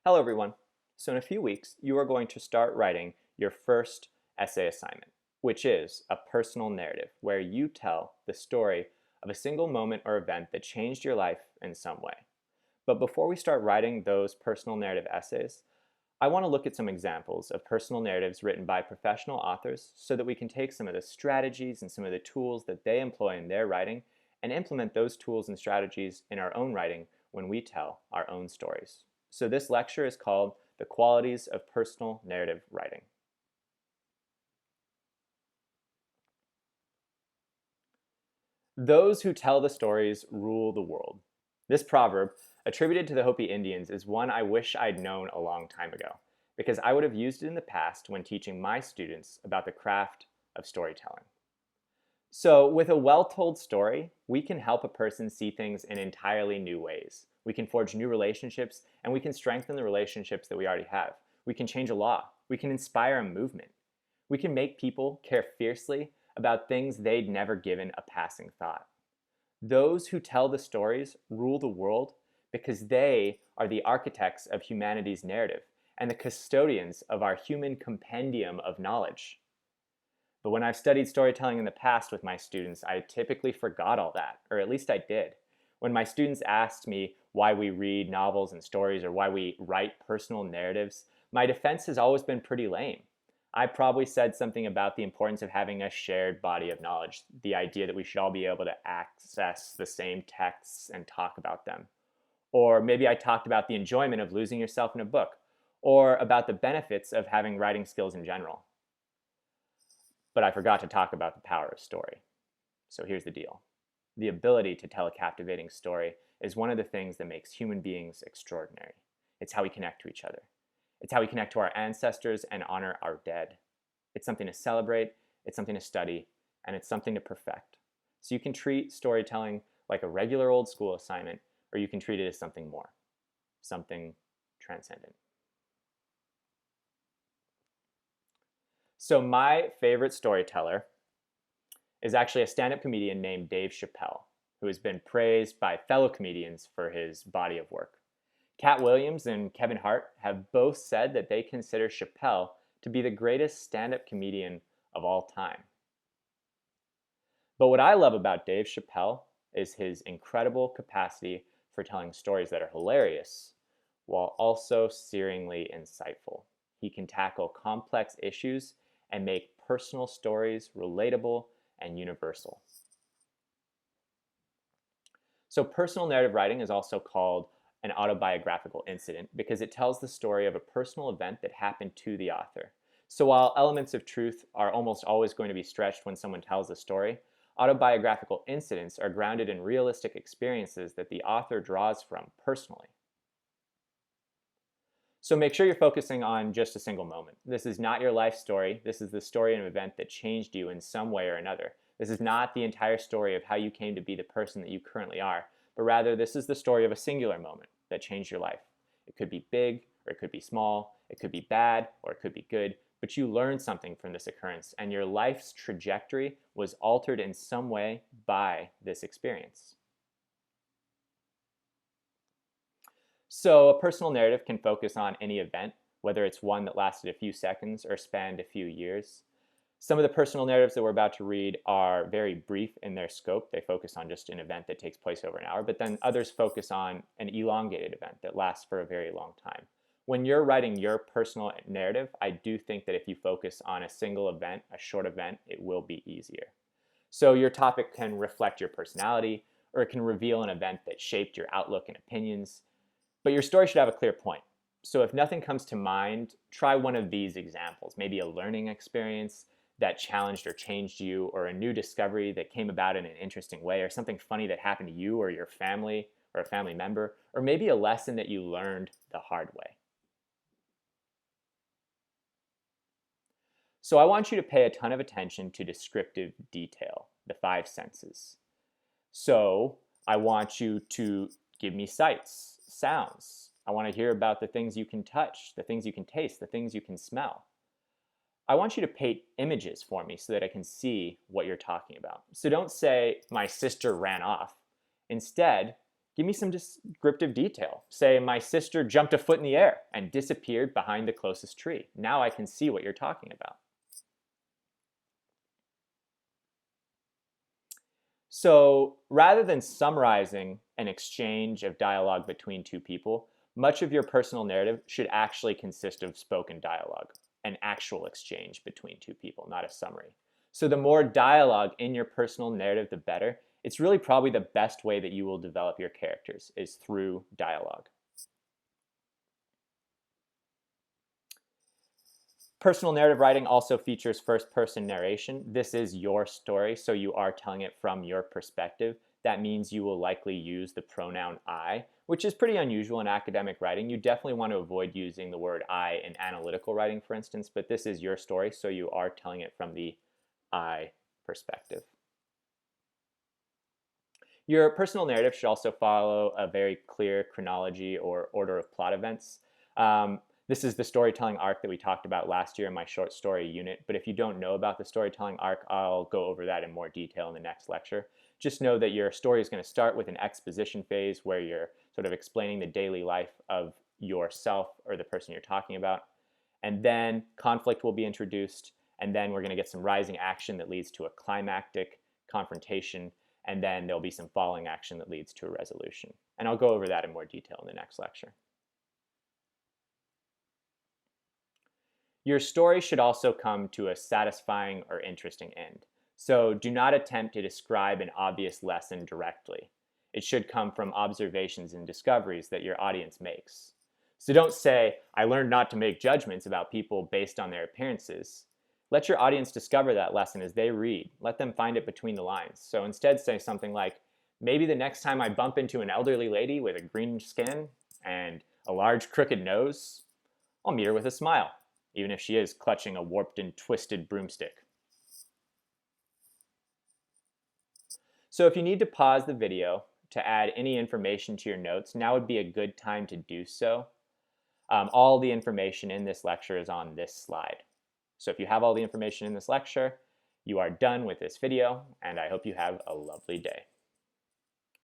Hello everyone. So in a few weeks, you are going to start writing your first essay assignment, which is a personal narrative where you tell the story of a single moment or event that changed your life in some way. But before we start writing those personal narrative essays, I want to look at some examples of personal narratives written by professional authors so that we can take some of the strategies and some of the tools that they employ in their writing and implement those tools and strategies in our own writing when we tell our own stories. So this lecture is called The Qualities of Personal Narrative Writing. Those who tell the stories rule the world. This proverb, attributed to the Hopi Indians, is one I wish I'd known a long time ago, because I would have used it in the past when teaching my students about the craft of storytelling. So with a well-told story, we can help a person see things in entirely new ways. We can forge new relationships, and we can strengthen the relationships that we already have. We can change a law. We can inspire a movement. We can make people care fiercely about things they'd never given a passing thought. Those who tell the stories rule the world because they are the architects of humanity's narrative and the custodians of our human compendium of knowledge. But when I've studied storytelling in the past with my students, I typically forgot all that, or at least I did. When my students asked me why we read novels and stories or why we write personal narratives, my defense has always been pretty lame. I probably said something about the importance of having a shared body of knowledge, the idea that we should all be able to access the same texts and talk about them. Or maybe I talked about the enjoyment of losing yourself in a book, or about the benefits of having writing skills in general. But I forgot to talk about the power of story. So here's the deal. The ability to tell a captivating story is one of the things that makes human beings extraordinary. It's how we connect to each other. It's how we connect to our ancestors and honor our dead. It's something to celebrate, it's something to study, and it's something to perfect. So you can treat storytelling like a regular old school assignment, or you can treat it as something more, something transcendent. So my favorite storyteller is actually a stand-up comedian named Dave Chappelle, who has been praised by fellow comedians for his body of work. Cat Williams and Kevin Hart have both said that they consider Chappelle to be the greatest stand-up comedian of all time. But what I love about Dave Chappelle is his incredible capacity for telling stories that are hilarious while also searingly insightful. He can tackle complex issues and make personal stories relatable and universal. So personal narrative writing is also called an autobiographical incident because it tells the story of a personal event that happened to the author. So while elements of truth are almost always going to be stretched when someone tells a story, autobiographical incidents are grounded in realistic experiences that the author draws from personally. So make sure you're focusing on just a single moment. This is not your life story. This is the story of an event that changed you in some way or another. This is not the entire story of how you came to be the person that you currently are, but rather this is the story of a singular moment that changed your life. It could be big or it could be small, it could be bad or it could be good, but you learned something from this occurrence and your life's trajectory was altered in some way by this experience. So a personal narrative can focus on any event, whether it's one that lasted a few seconds or spanned a few years. Some of the personal narratives that we're about to read are very brief in their scope. They focus on just an event that takes place over an hour, but then others focus on an elongated event that lasts for a very long time. When you're writing your personal narrative, I do think that if you focus on a single event, a short event, it will be easier. So your topic can reflect your personality, or it can reveal an event that shaped your outlook and opinions. But your story should have a clear point. So if nothing comes to mind, try one of these examples. Maybe a learning experience that challenged or changed you, or a new discovery that came about in an interesting way, or something funny that happened to you or your family or a family member, or maybe a lesson that you learned the hard way. So I want you to pay a ton of attention to descriptive detail, the 5 senses. So I want you to give me sights, sounds. I want to hear about the things you can touch, the things you can taste, the things you can smell. I want you to paint images for me so that I can see what you're talking about. So don't say, my sister ran off. Instead, Give me some descriptive detail. Say, my sister jumped a foot in the air and disappeared behind the closest tree. Now I can see what you're talking about. So rather than summarizing an exchange of dialogue between two people, much of your personal narrative should actually consist of spoken dialogue, an actual exchange between two people, not a summary. So the more dialogue in your personal narrative, the better. It's really probably the best way that you will develop your characters is through dialogue. Personal narrative writing also features first-person narration. This is your story, so you are telling it from your perspective. That means you will likely use the pronoun I, which is pretty unusual in academic writing. You definitely want to avoid using the word I in analytical writing, for instance, but this is your story, so you are telling it from the I perspective. Your personal narrative should also follow a very clear chronology or order of plot events. This is the storytelling arc that we talked about last year in my short story unit, but if you don't know about the storytelling arc, I'll go over that in more detail in the next lecture. Just know that your story is going to start with an exposition phase where you're sort of explaining the daily life of yourself or the person you're talking about, and then conflict will be introduced, and then we're going to get some rising action that leads to a climactic confrontation, and then there'll be some falling action that leads to a resolution. And I'll go over that in more detail in the next lecture. Your story should also come to a satisfying or interesting end. So do not attempt to describe an obvious lesson directly. It should come from observations and discoveries that your audience makes. So don't say, I learned not to make judgments about people based on their appearances. Let your audience discover that lesson as they read. Let them find it between the lines. So instead say something like, maybe the next time I bump into an elderly lady with a green skin and a large crooked nose, I'll meet her with a smile, even if she is clutching a warped and twisted broomstick. So if you need to pause the video to add any information to your notes, now would be a good time to do so. All the information in this lecture is on this slide. So if you have all the information in this lecture, you are done with this video, and I hope you have a lovely day.